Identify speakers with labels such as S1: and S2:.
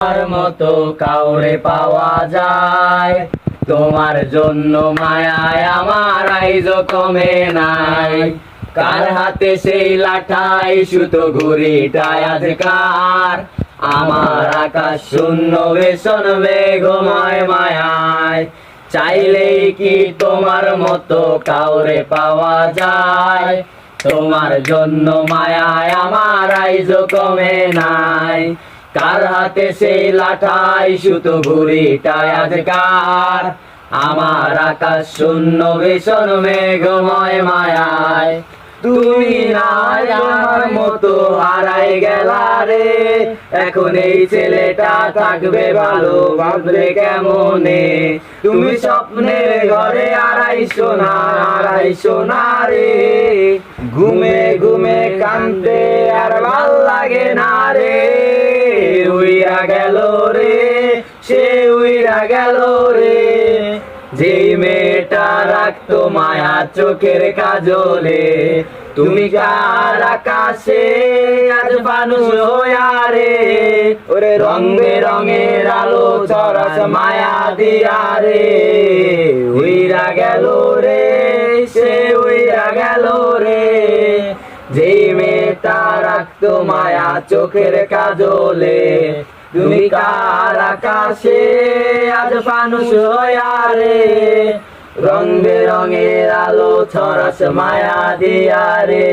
S1: তোমার মতো কাউরে পাওয়া যায়, তোমার জন্য মায়ায় আমার আইজো কমে নাই। কার হাতে সেই লাঠাই সুতো ঘুড়িটায় আজকার, আমার আকাশ শূন্য ভীষণ মেঘময় মায়ায়। চাইলেই কি তোমার মতো কাউরে পাওয়া যায়, তোমার জন্য মায়ায় আমার আইজো কমে নাই। কার হাতে সেই লাঠাই সুতো ঘুড়িটায় আজকার, আমার আকাশ শূন্য ভীষণ মেঘময় মায়ায়। তুমি নাই আমার মতো হারাই গেলা রে, এখন এই ছেলেটা থাকবে ভালো ভাবলে কেমনে। তুমি স্বপ্নের ঘরে আড়াইশো না রে, ঘুমে ঘুমে কান্দে আর ভাল লাগে না রে। উইরা গেল রে, সে উইরা গেল রে, যেই মেয়েটা রাখতো মায়া চোখের কাজলে। তুমি কার আকাশে আজ মানুষ হইয়া রে, ওরে রং বেরঙের আলো চরস মায়া দিয়া রে। উইরা গেল রে, সে উইরা গেল রে, যেই মেয়েটা রাখতো মায়া চোখের কাজলে। তুমি কার আকাশে আজ মানুষ হইয়া রে, রং বেরঙের আলো ছড়াস মায়া দিয়া রে।